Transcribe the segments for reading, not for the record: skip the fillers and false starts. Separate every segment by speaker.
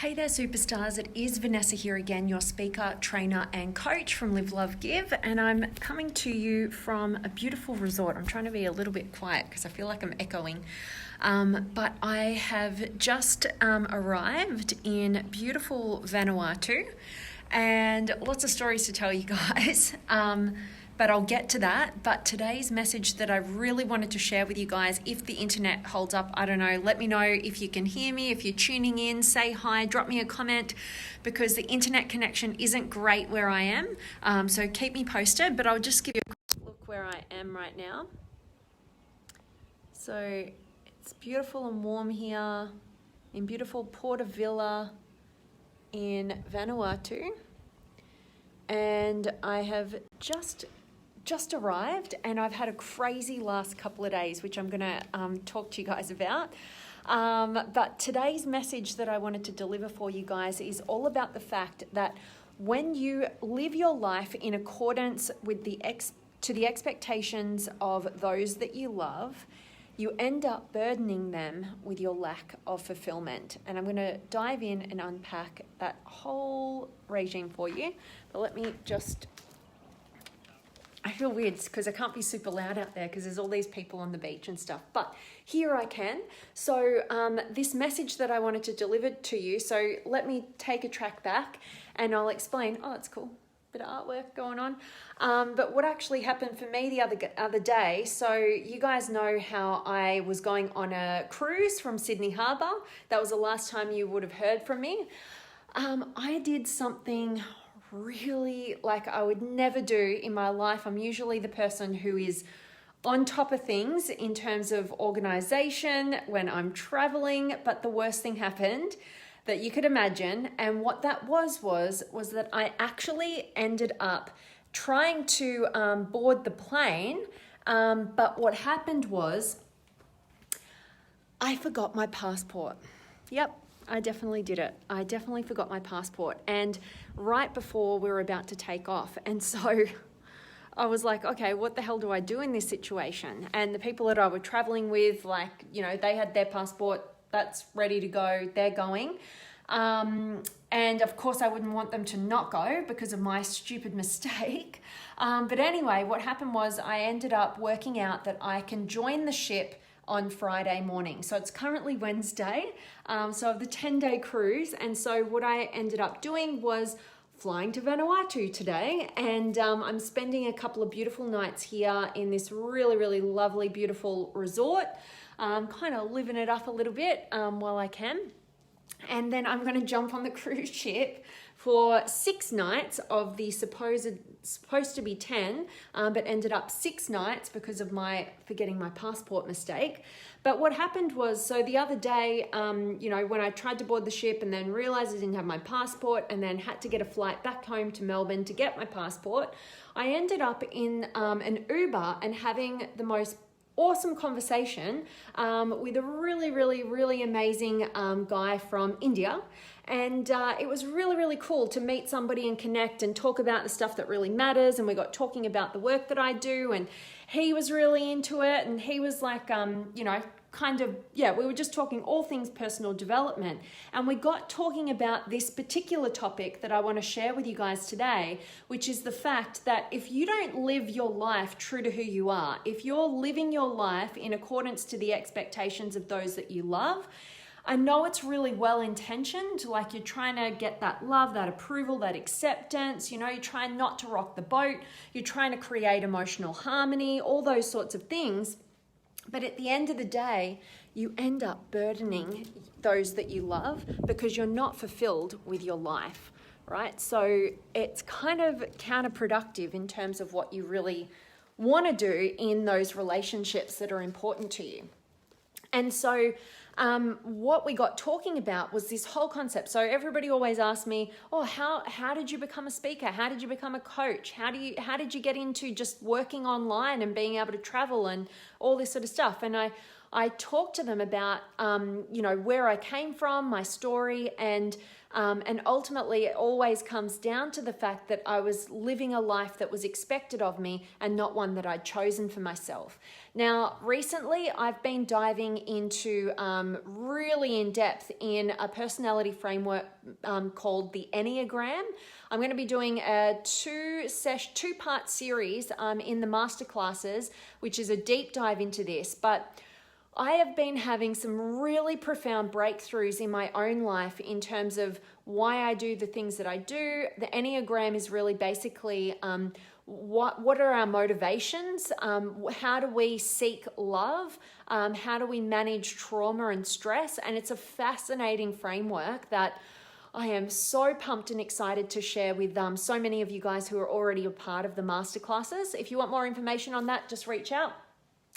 Speaker 1: Hey there, superstars. It is Vanessa here again, your speaker, trainer, and coach from Live, Love, Give. And I'm coming to you from a beautiful resort. I'm trying to be a little bit quiet because I feel like I'm echoing. But I have just arrived in beautiful Vanuatu and lots of stories to tell you guys. But I'll get to that. But today's message that I really wanted to share with you guys, if the internet holds up, I don't know, let me know if you can hear me, if you're tuning in, say hi, drop me a comment, because the internet connection isn't great where I am. So keep me posted, but I'll just give you a quick look where I am right now. So it's beautiful and warm here in beautiful Porta Villa in Vanuatu. And I have just arrived, and I've had a crazy last couple of days, which I'm going to talk to you guys about. But today's message that I wanted to deliver for you guys is all about the fact that when you live your life in accordance with to the expectations of those that you love, you end up burdening them with your lack of fulfillment. And I'm going to dive in and unpack that whole regime for you. But let me just... I feel weird because I can't be super loud out there because there's all these people on the beach and stuff, but here I can. So this message that I wanted to deliver to you, so let me take a track back and I'll explain. Oh, that's cool. Bit of artwork going on. But what actually happened for me the other day, so you guys know how I was going on a cruise from Sydney Harbour. That was the last time you would have heard from me. I did something really like I would never do in my life. I'm usually the person who is on top of things in terms of organization when I'm traveling, but the worst thing happened that you could imagine. And what that was that I actually ended up trying to board the plane. But what happened was I forgot my passport. Yep. I definitely did it. I definitely forgot my passport, and right before we were about to take off. And so I was like, okay, what the hell do I do in this situation? And the people that I were traveling with, like, you know, they had their passport, that's ready to go, they're going. And of course I wouldn't want them to not go because of my stupid mistake. But anyway, what happened was I ended up working out that I can join the ship on Friday morning. So it's currently Wednesday. So of the 10-day cruise. And so what I ended up doing was flying to Vanuatu today. And I'm spending a couple of beautiful nights here in this really, really lovely, beautiful resort. Kind of living it up a little bit while I can. And then I'm going to jump on the cruise ship for 6 nights of the supposed to be 10, but ended up 6 nights because of my forgetting my passport mistake. But what happened was, so the other day, you know, when I tried to board the ship and then realized I didn't have my passport and then had to get a flight back home to Melbourne to get my passport, I ended up in an Uber and having the most awesome conversation with a really, really, really amazing guy from India. And it was really, really cool to meet somebody and connect and talk about the stuff that really matters. And we got talking about the work that I do, and he was really into it. And he was like, you know, kind of, yeah, we were just talking all things personal development. And we got talking about this particular topic that I want to share with you guys today, which is the fact that if you don't live your life true to who you are, if you're living your life in accordance to the expectations of those that you love, I know it's really well-intentioned, like you're trying to get that love, that approval, that acceptance, you know, you're trying not to rock the boat, you're trying to create emotional harmony, all those sorts of things. But at the end of the day, you end up burdening those that you love because you're not fulfilled with your life, right? So it's kind of counterproductive in terms of what you really want to do in those relationships that are important to you. And so what we got talking about was this whole concept. So everybody always asks me, oh, how did you become a speaker? How did you become a coach? How did you get into just working online and being able to travel and all this sort of stuff? And I I talk to them about, where I came from, my story, and ultimately it always comes down to the fact that I was living a life that was expected of me and not one that I'd chosen for myself. Now, recently I've been diving into really in depth in a personality framework called the Enneagram. I'm going to be doing a two-part series in the masterclasses, which is a deep dive into this. But I have been having some really profound breakthroughs in my own life in terms of why I do the things that I do. The Enneagram is really basically what are our motivations? How do we seek love? How do we manage trauma and stress? And it's a fascinating framework that I am so pumped and excited to share with so many of you guys who are already a part of the masterclasses. If you want more information on that, just reach out,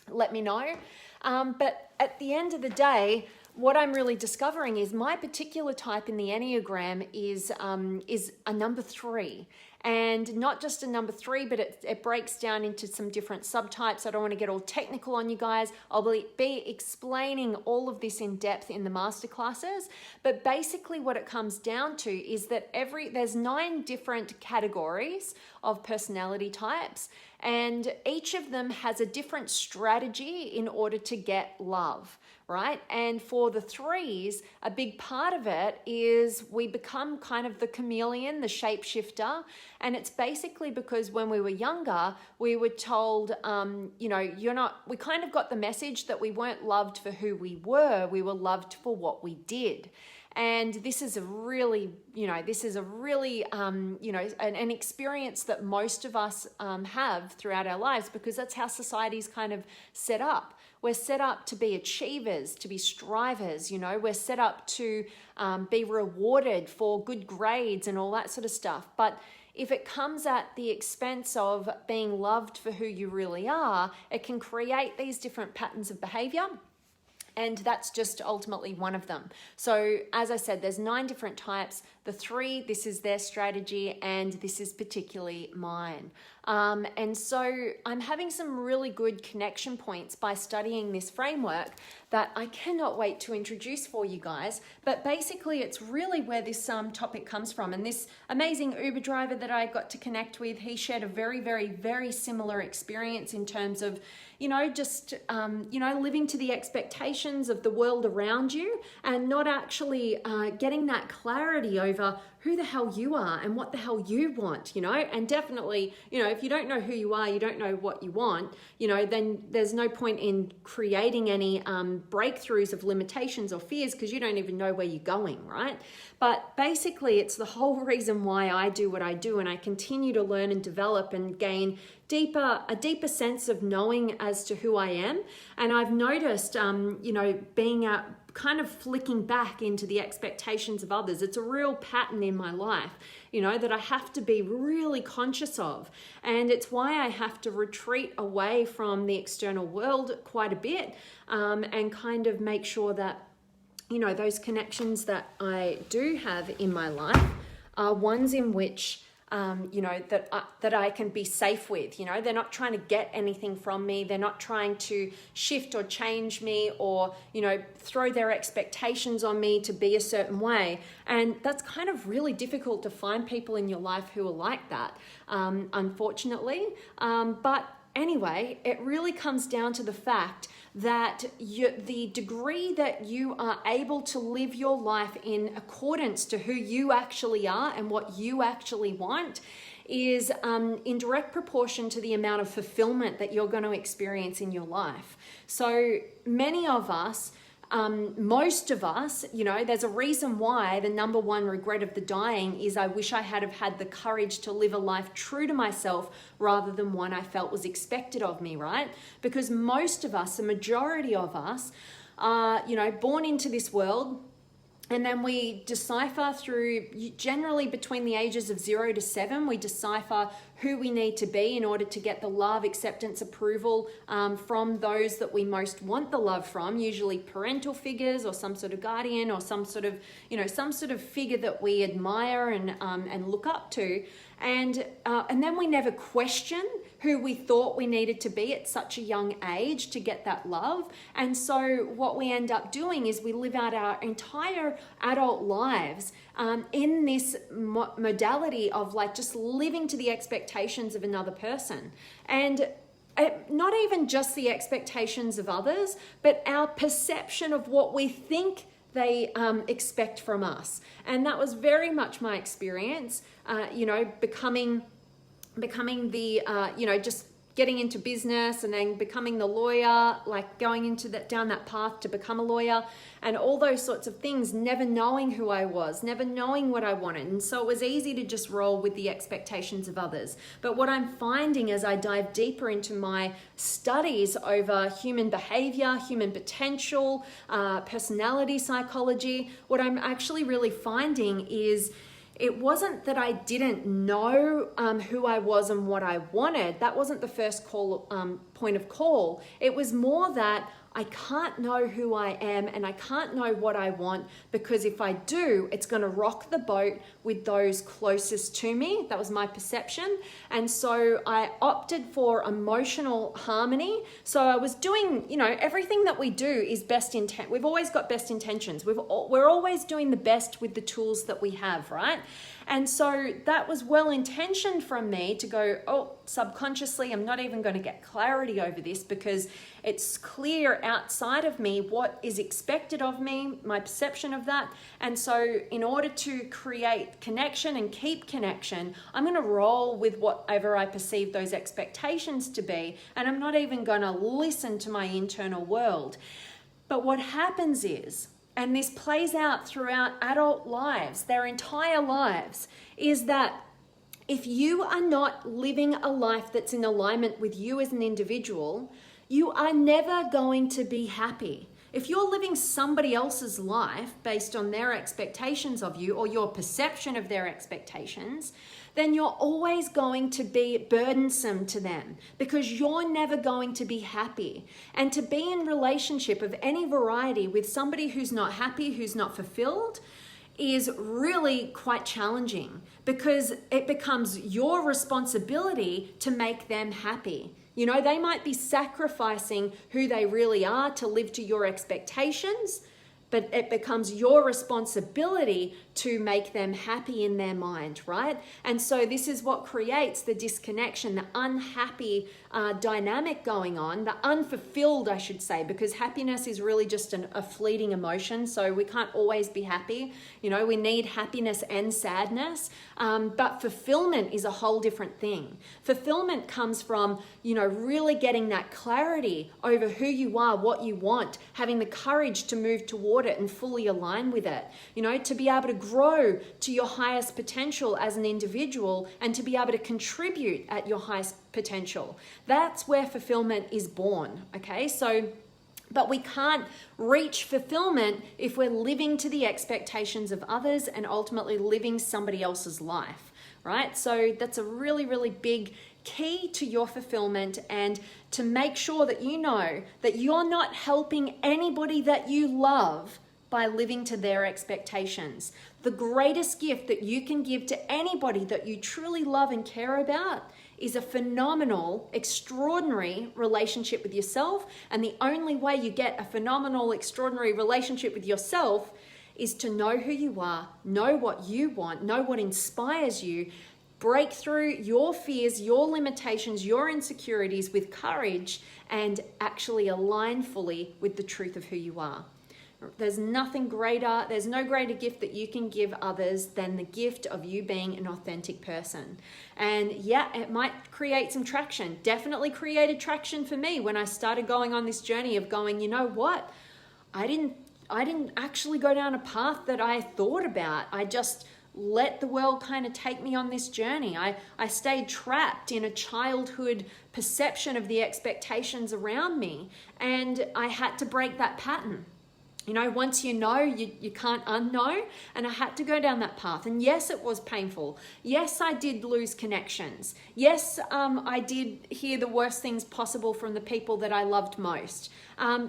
Speaker 1: let me know. But at the end of the day, what I'm really discovering is my particular type in the Enneagram is a number 3. And not just a number 3, but it breaks down into some different subtypes. I don't want to get all technical on you guys. I'll be explaining all of this in depth in the masterclasses. But basically what it comes down to is that there's 9 different categories of personality types, and each of them has a different strategy in order to get love, right? And for the 3s, a big part of it is we become kind of the chameleon, the shapeshifter. And it's basically because when we were younger, we were told, we kind of got the message that we weren't loved for who we were loved for what we did. And this is an experience that most of us have throughout our lives, because that's how society's kind of set up. We're set up to be achievers, to be strivers, we're set up to be rewarded for good grades and all that sort of stuff. But if it comes at the expense of being loved for who you really are, it can create these different patterns of behavior. And that's just ultimately one of them. So as I said, there's 9 different types. The 3, this is their strategy, and this is particularly mine. And so I'm having some really good connection points by studying this framework that I cannot wait to introduce for you guys. But basically it's really where this topic comes from. And this amazing Uber driver that I got to connect with, he shared a very, very, very similar experience in terms of, living to the expectations of the world around you and not actually getting that clarity over who the hell you are and what the hell you want, and definitely, if you don't know who you are, you don't know what you want, then there's no point in creating any breakthroughs of limitations or fears, because you don't even know where you're going, right? But basically, it's the whole reason why I do what I do, and I continue to learn and develop and gain a deeper sense of knowing as to who I am. And I've noticed, being kind of flicking back into the expectations of others. It's a real pattern in my life, that I have to be really conscious of. And it's why I have to retreat away from the external world quite a bit, and kind of make sure that, those connections that I do have in my life are ones in which that I can be safe with. They're not trying to get anything from me. They're not trying to shift or change me or, throw their expectations on me to be a certain way. And that's kind of really difficult to find people in your life who are like that, unfortunately. But anyway, it really comes down to the fact that the degree that you are able to live your life in accordance to who you actually are and what you actually want is in direct proportion to the amount of fulfillment that you're going to experience in your life. So many of us, most of us, there's a reason why the number 1 regret of the dying is I wish I had have had the courage to live a life true to myself rather than one I felt was expected of me, right? Because most of us, the majority of us are, born into this world, and then we decipher through, generally between the ages of 0 to 7, we decipher who we need to be in order to get the love, acceptance, approval from those that we most want the love from, usually parental figures or some sort of guardian or some sort of figure that we admire and look up to. And then we never question who we thought we needed to be at such a young age to get that love. And so what we end up doing is we live out our entire adult lives in this modality of like just living to the expectations of another person. And not even just the expectations of others, but our perception of what we think they expect from us. And that was very much my experience, becoming the, just getting into business and then becoming the lawyer, like going into down that path to become a lawyer and all those sorts of things, never knowing who I was, never knowing what I wanted. And so it was easy to just roll with the expectations of others. But what I'm finding as I dive deeper into my studies over human behavior, human potential, personality psychology, what I'm actually really finding is it wasn't that I didn't know who I was and what I wanted. That wasn't the first point of call. It was more that I can't know who I am and I can't know what I want, because if I do, it's going to rock the boat with those closest to me. That was my perception. And so I opted for emotional harmony. So I was doing, everything that we do is best intent. We've always got best intentions. We're always doing the best with the tools that we have, right? And so that was well intentioned from me to go, subconsciously, I'm not even going to get clarity over this because it's clear outside of me what is expected of me, my perception of that. And so in order to create connection and keep connection, I'm going to roll with whatever I perceive those expectations to be. And I'm not even going to listen to my internal world. But what happens is, and this plays out throughout adult lives, their entire lives, is that if you are not living a life that's in alignment with you as an individual, you are never going to be happy. If you're living somebody else's life based on their expectations of you or your perception of their expectations, then you're always going to be burdensome to them because you're never going to be happy. And to be in relationship of any variety with somebody who's not happy, who's not fulfilled, is really quite challenging because it becomes your responsibility to make them happy. They might be sacrificing who they really are to live to your expectations, but it becomes your responsibility to make them happy in their mind, right? And so this is what creates the disconnection, the unhappy dynamic going on, the unfulfilled, I should say, because happiness is really just a fleeting emotion. So we can't always be happy. We need happiness and sadness. But fulfillment is a whole different thing. Fulfillment comes from, really getting that clarity over who you are, what you want, having the courage to move toward it and fully align with it, to be able to grow to your highest potential as an individual and to be able to contribute at your highest potential. That's where fulfillment is born, okay? But we can't reach fulfillment if we're living to the expectations of others and ultimately living somebody else's life, right? So that's a really, really big key to your fulfillment, and to make sure that you know that you're not helping anybody that you love by living to their expectations. The greatest gift that you can give to anybody that you truly love and care about is a phenomenal, extraordinary relationship with yourself. And the only way you get a phenomenal, extraordinary relationship with yourself is to know who you are, know what you want, know what inspires you, break through your fears, your limitations, your insecurities with courage, and actually align fully with the truth of who you are. There's nothing greater, there's no greater gift that you can give others than the gift of you being an authentic person. And yeah, it might create some traction. Definitely created traction for me when I started going on this journey of going, you know what? I didn't actually go down a path that I thought about. I just let the world kind of take me on this journey. I stayed trapped in a childhood perception of the expectations around me, and I had to break that pattern. Once you know, you can't unknow, and I had to go down that path. And yes, it was painful. Yes, I did lose connections. Yes, I did hear the worst things possible from the people that I loved most.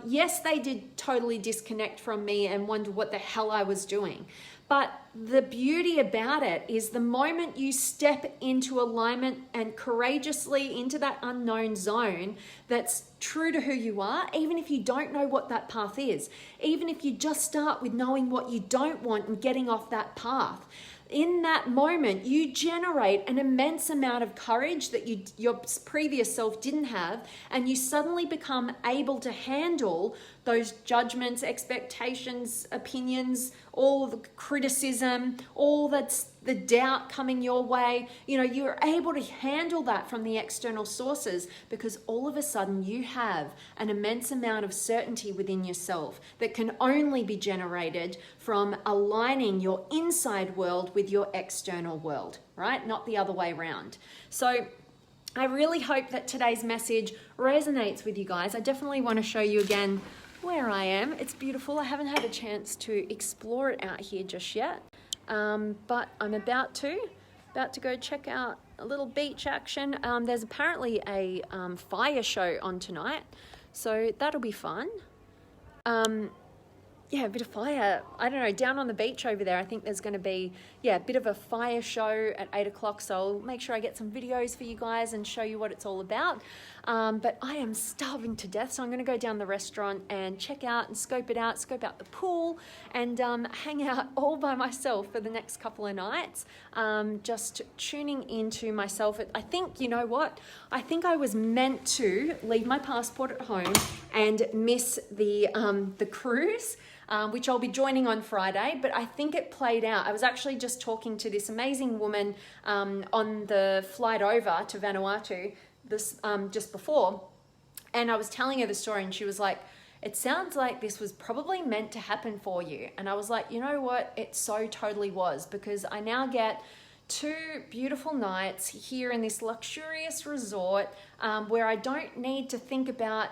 Speaker 1: Yes, they did totally disconnect from me and wonder what the hell I was doing. But the beauty about it is the moment you step into alignment and courageously into that unknown zone that's true to who you are, even if you don't know what that path is, even if you just start with knowing what you don't want and getting off that path, in that moment, you generate an immense amount of courage that your previous self didn't have, and you suddenly become able to handle those judgments, expectations, opinions, all the criticism, all that's the doubt coming your way. You know, you're able to handle that from the external sources because all of a sudden you have an immense amount of certainty within yourself that can only be generated from aligning your inside world with your external world, right? Not the other way around. So I really hope that today's message resonates with you guys. I definitely want to show you again where I am. It's beautiful. I haven't had a chance to explore it out here just yet, but I'm about to go check out a little beach action. There's apparently a fire show on tonight, so that'll be fun. Yeah, a bit of fire. I don't know, down on the beach over there, I think there's going to be, a bit of a fire show at 8 o'clock. So I'll make sure I get some videos for you guys and show you what it's all about. But I am starving to death. So I'm going to go down the restaurant and check out and scope out the pool and hang out all by myself for the next couple of nights. Just tuning into myself. I think, you know what? I think I was meant to leave my passport at home and miss the cruise. Which I'll be joining on Friday, but I think it played out. I was actually just talking to this amazing woman on the flight over to Vanuatu just before, and I was telling her the story, and she was like, it sounds like this was probably meant to happen for you. And I was like, you know what? It so totally was, because I now get 2 beautiful nights here in this luxurious resort where I don't need to think about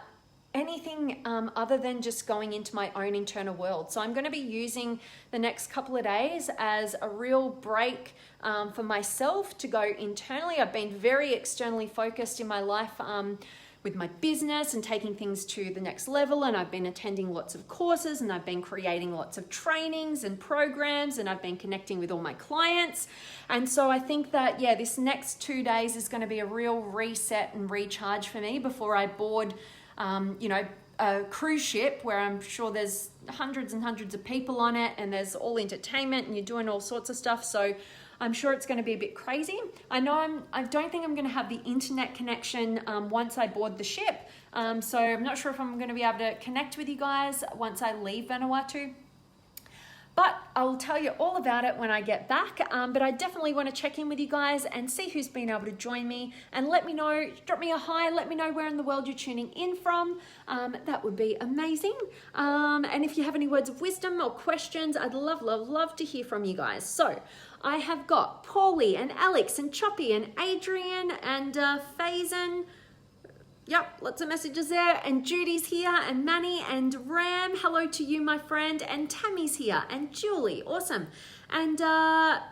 Speaker 1: anything other than just going into my own internal world. So I'm going to be using the next couple of days as a real break for myself to go internally. I've been very externally focused in my life with my business and taking things to the next level, and I've been attending lots of courses, and I've been creating lots of trainings and programs, and I've been connecting with all my clients. And so I think that this next 2 days is going to be a real reset and recharge for me before I board a cruise ship where I'm sure there's hundreds and hundreds of people on it, and there's all entertainment, and you're doing all sorts of stuff. So I'm sure it's going to be a bit crazy. I don't think I'm going to have the internet connection once I board the ship. So I'm not sure if I'm going to be able to connect with you guys once I leave Vanuatu. But I'll tell you all about it when I get back. But I definitely want to check in with you guys and see who's been able to join me, and let me know, drop me a hi, let me know where in the world you're tuning in from. That would be amazing. And if you have any words of wisdom or questions, I'd love to hear from you guys. So I have got Paulie and Alex and Choppy and Adrian and Faison. Yep, lots of messages there. And Judy's here, and Manny and Ram. Hello to you, my friend. And Tammy's here, and Julie. Awesome. And Chulapong.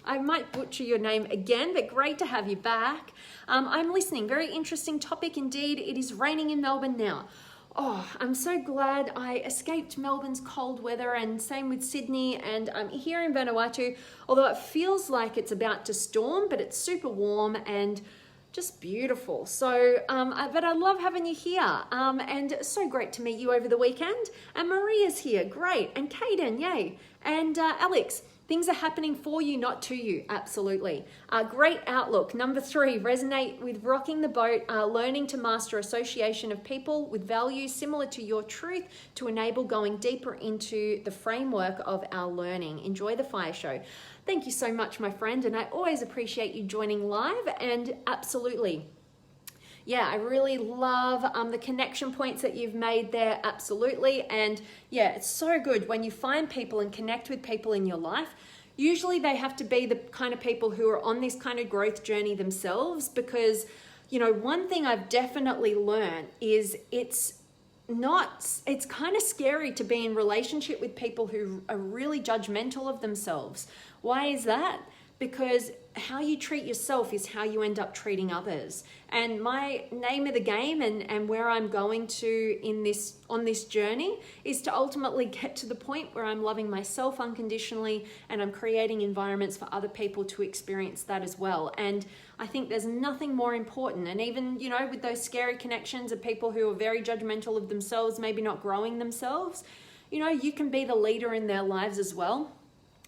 Speaker 1: I might butcher your name again, but great to have you back. I'm listening. Very interesting topic indeed. It is raining in Melbourne now. Oh, I'm so glad I escaped Melbourne's cold weather, and same with Sydney, and I'm here in Vanuatu, although it feels like it's about to storm, but it's super warm and just beautiful. So, but I love having you here, and so great to meet you over the weekend. And Maria's here, great, and Kaden, yay, and Alex. Things are happening for you, not to you. Absolutely. Great outlook. Number 3, resonate with rocking the boat, learning to master association of people with values similar to your truth to enable going deeper into the framework of our learning. Enjoy the fire show. Thank you so much, my friend. And I always appreciate you joining live, and absolutely. Yeah, I really love the connection points that you've made there, absolutely. And yeah, it's so good when you find people and connect with people in your life. Usually they have to be the kind of people who are on this kind of growth journey themselves, because, one thing I've definitely learned is it's kind of scary to be in relationship with people who are really judgmental of themselves. Why is that? because how you treat yourself is how you end up treating others. And my name of the game and where I'm going to on this journey is to ultimately get to the point where I'm loving myself unconditionally and I'm creating environments for other people to experience that as well. And I think there's nothing more important. And even, you know, with those scary connections of people who are very judgmental of themselves, maybe not growing themselves, you know, you can be the leader in their lives as well.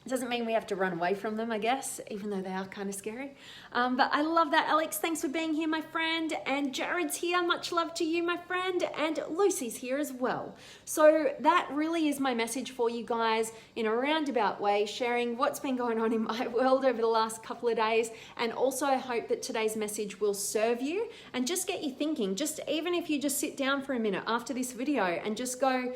Speaker 1: It doesn't mean we have to run away from them, I guess, even though they are kind of scary. But I love that, Alex. Thanks for being here, my friend. And Jared's here. Much love to you, my friend. And Lucy's here as well. So that really is my message for you guys in a roundabout way, sharing what's been going on in my world over the last couple of days. And also I hope that today's message will serve you and just get you thinking. Just even if you just sit down for a minute after this video and just go,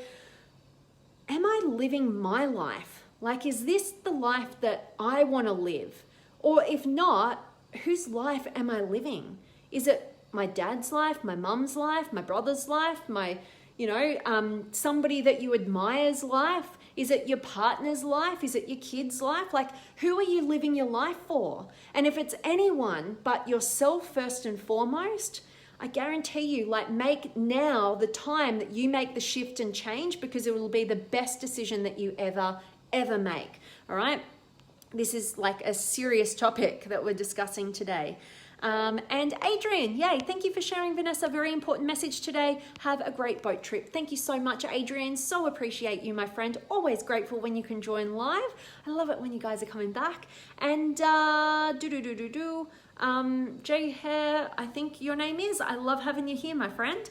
Speaker 1: am I living my life? Like, is this the life that I want to live? Or if not, whose life am I living? Is it my dad's life, my mum's life, my brother's life, my, you know, somebody that you admire's life? Is it your partner's life? Is it your kid's life? Like, who are you living your life for? And if it's anyone but yourself first and foremost, I guarantee you, like, make now the time that you make the shift and change, because it will be the best decision that you ever make. All right, this is like a serious topic that we're discussing today. And Adrian, yay, thank you for sharing, Vanessa. Very important message today. Have a great boat trip. Thank you so much, Adrian. So appreciate you, my friend. Always grateful when you can join live. I love it when you guys are coming back. And Jay Hare, I think your name is. I love having you here, my friend.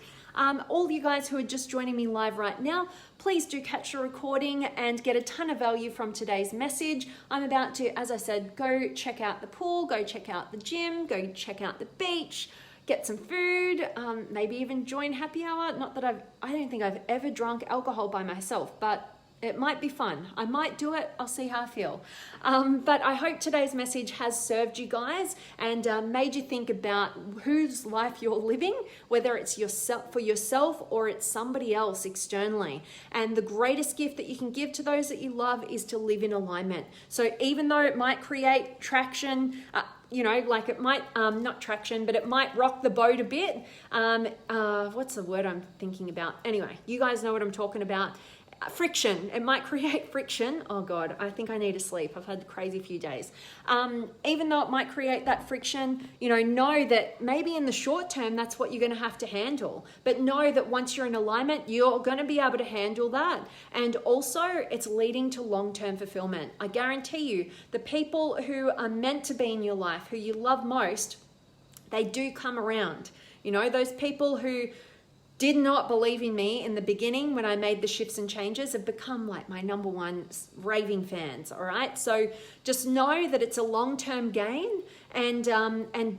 Speaker 1: All you guys who are just joining me live right now, please do catch the recording and get a ton of value from today's message. I'm about to, as I said, go check out the pool, go check out the gym, go check out the beach, get some food, maybe even join happy hour. Not that I don't think I've ever drunk alcohol by myself, but it might be fun. I might do it. I'll see how I feel. But I hope today's message has served you guys and made you think about whose life you're living, whether it's yourself, for yourself, or it's somebody else externally. And the greatest gift that you can give to those that you love is to live in alignment. So even though it might create traction, you know, like it might, not traction, but it might rock the boat a bit. What's the word I'm thinking about? Anyway, you guys know what I'm talking about. Friction. It might create friction. Oh God, I think I need to sleep. I've had a crazy few days. Even though it might create that friction, you know that maybe in the short term, that's what you're going to have to handle. But know that once you're in alignment, you're going to be able to handle that. And also it's leading to long-term fulfillment. I guarantee you, the people who are meant to be in your life, who you love most, they do come around. You know, those people who did not believe in me in the beginning when I made the shifts and changes have become like my number one raving fans, all right? So just know that it's a long-term gain, and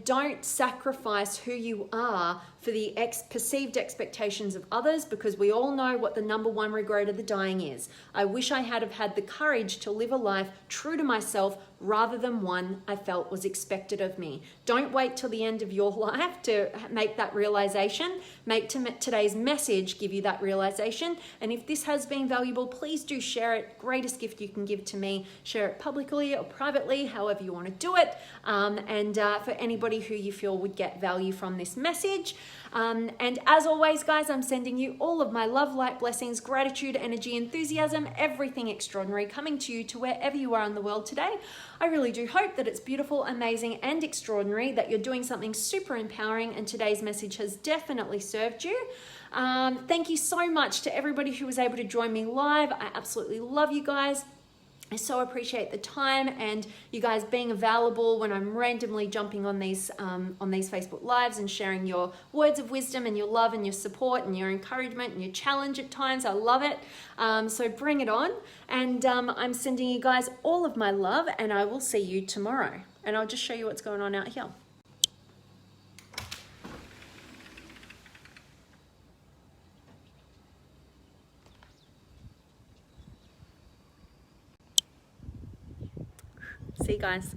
Speaker 1: don't sacrifice who you are for the perceived expectations of others, because we all know what the number one regret of the dying is. I wish I had have had the courage to live a life true to myself rather than one I felt was expected of me. Don't wait till the end of your life to make that realization. Make today's message give you that realization. And if this has been valuable, please do share it. Greatest gift you can give to me. Share it publicly or privately, however you want to do it. And for anybody who you feel would get value from this message. And as always, guys, I'm sending you all of my love, light, blessings, gratitude, energy, enthusiasm, everything extraordinary coming to you to wherever you are in the world today. I really do hope that it's beautiful, amazing, and extraordinary, that you're doing something super empowering, and today's message has definitely served you. Thank you so much to everybody who was able to join me live. I absolutely love you guys. I so appreciate the time and you guys being available when I'm randomly jumping on these Facebook Lives and sharing your words of wisdom and your love and your support and your encouragement and your challenge at times. I love it. So bring it on. And I'm sending you guys all of my love, and I will see you tomorrow. And I'll just show you what's going on out here. See you guys.